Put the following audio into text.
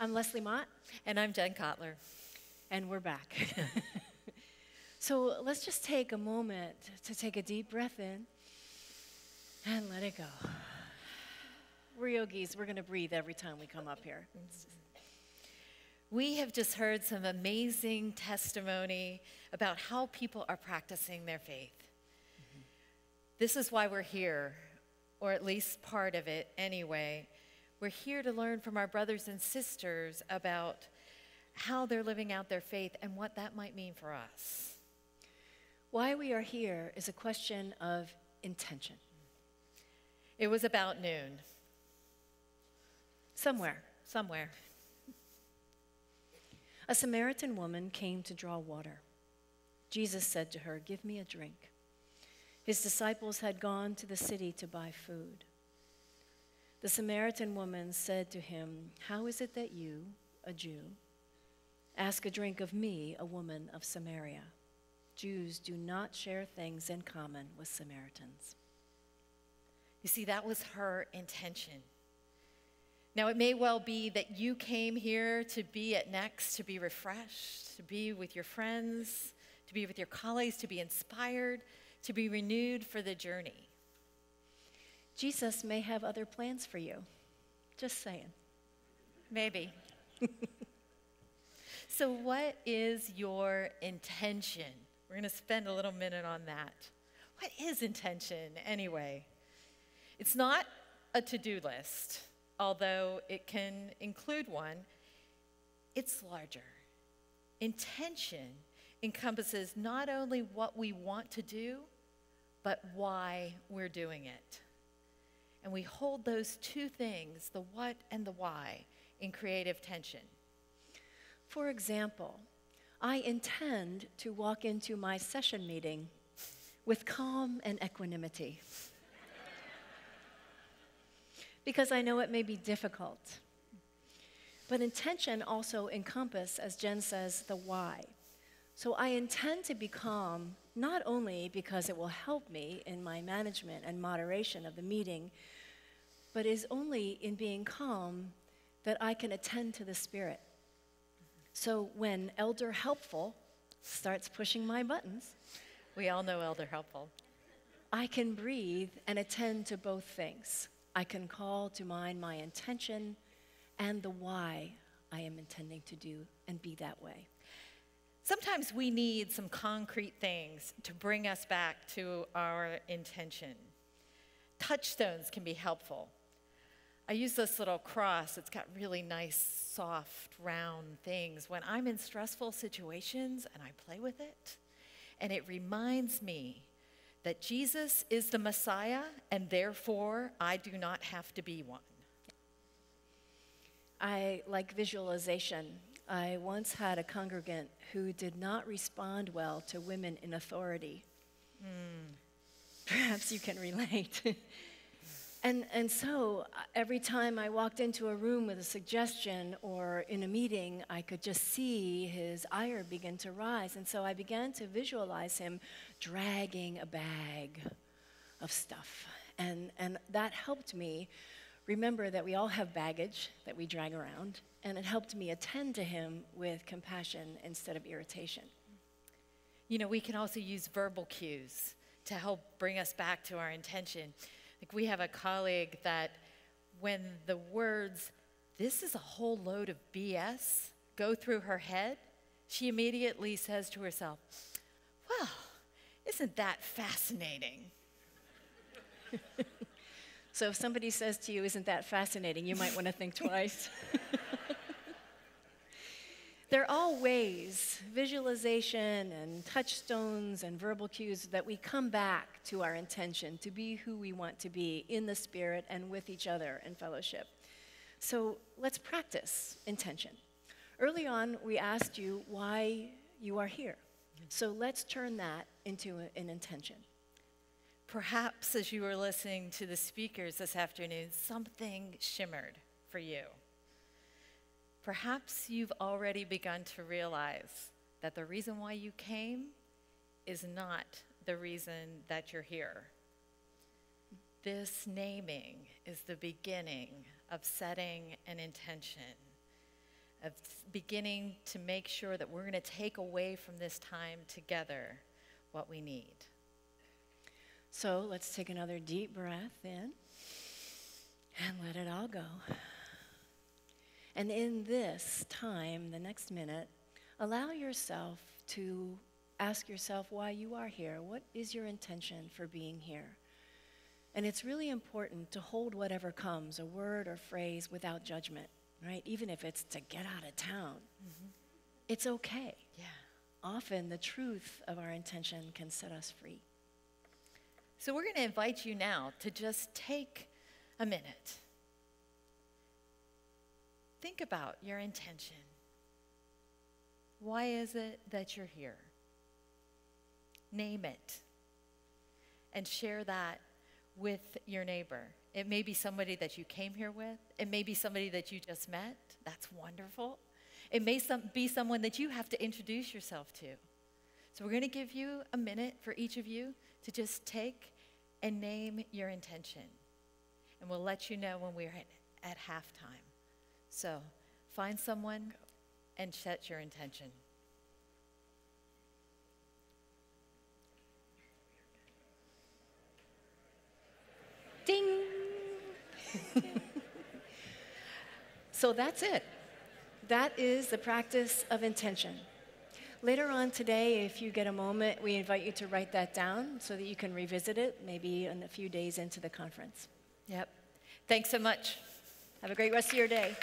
I'm Leslie Mott. And I'm Jen Kottler. And we're back. So let's just take a moment to take a deep breath in and let it go. We're yogis. We're going to breathe every time we come up here. We have just heard some amazing testimony about how people are practicing their faith. Mm-hmm. This is why we're here, or at least part of it anyway. We're here to learn from our brothers and sisters about how they're living out their faith and what that might mean for us. Why we are here is a question of intention. It was about noon. Somewhere. A Samaritan woman came to draw water. Jesus said to her, "Give me a drink." His disciples had gone to the city to buy food. The Samaritan woman said to him, "How is it that you, a Jew, ask a drink of me, a woman of Samaria? Jews do not share things in common with Samaritans." You see, that was her intention. Now, it may well be that you came here to be at Next, to be refreshed, to be with your friends, to be with your colleagues, to be inspired, to be renewed for the journey. Jesus may have other plans for you. Just saying. Maybe. So what is your intention? We're going to spend a little minute on that. What is intention anyway? It's not a to-do list, although it can include one. It's larger. Intention encompasses not only what we want to do, but why we're doing it. And we hold those two things, the what and the why, in creative tension. For example, I intend to walk into my session meeting with calm and equanimity because I know it may be difficult. But intention also encompasses, as Jen says, the why. So I intend to be calm not only because it will help me in my management and moderation of the meeting, but is only in being calm that I can attend to the Spirit. So when Elder Helpful starts pushing my buttons, we all know Elder Helpful, I can breathe and attend to both things. I can call to mind my intention and the why I am intending to do and be that way. Sometimes we need some concrete things to bring us back to our intention. Touchstones can be helpful. I use this little cross. It's got really nice, soft, round things. When I'm in stressful situations and I play with it, and it reminds me that Jesus is the Messiah, and therefore I do not have to be one. I like visualization. I once had a congregant who did not respond well to women in authority. Perhaps you can relate. And so every time I walked into a room with a suggestion or in a meeting, I could just see his ire begin to rise. And so I began to visualize him dragging a bag of stuff. And that helped me remember that we all have baggage that we drag around. And it helped me attend to him with compassion instead of irritation. You know, we can also use verbal cues to help bring us back to our intention. Like we have a colleague that when the words, "This is a whole load of BS," go through her head, she immediately says to herself, "Well, isn't that fascinating?" So if somebody says to you, "Isn't that fascinating?" you might want to think twice. There are all ways, visualization and touchstones and verbal cues, that we come back to our intention to be who we want to be in the Spirit and with each other in fellowship. So let's practice intention. Early on, we asked you why you are here. So let's turn that into an intention. Perhaps as you were listening to the speakers this afternoon, something shimmered for you. Perhaps you've already begun to realize that the reason why you came is not the reason that you're here. This naming is the beginning of setting an intention. of beginning to make sure that we're going to take away from this time together what we need. So let's take another deep breath in and let it all go. And in this time, the next minute, allow yourself to ask yourself why you are here. What is your intention for being here? And it's really important to hold whatever comes, a word or phrase, without judgment, right? Even if it's to get out of town. Mm-hmm. It's okay. Yeah. Often the truth of our intention can set us free. So we're going to invite you now to just take a minute. Think about your intention. Why is it that you're here? Name it and share that with your neighbor. It may be somebody that you came here with. It may be somebody that you just met. That's wonderful. It may be someone that you have to introduce yourself to. So we're going to give you a minute for each of you to just take and name your intention. And we'll let you know when we're at halftime. So find someone and set your intention. Ding! So that's it. That is the practice of intention. Later on today, if you get a moment, we invite you to write that down so that you can revisit it maybe in a few days into the conference. Yep. Thanks so much. Have a great rest of your day.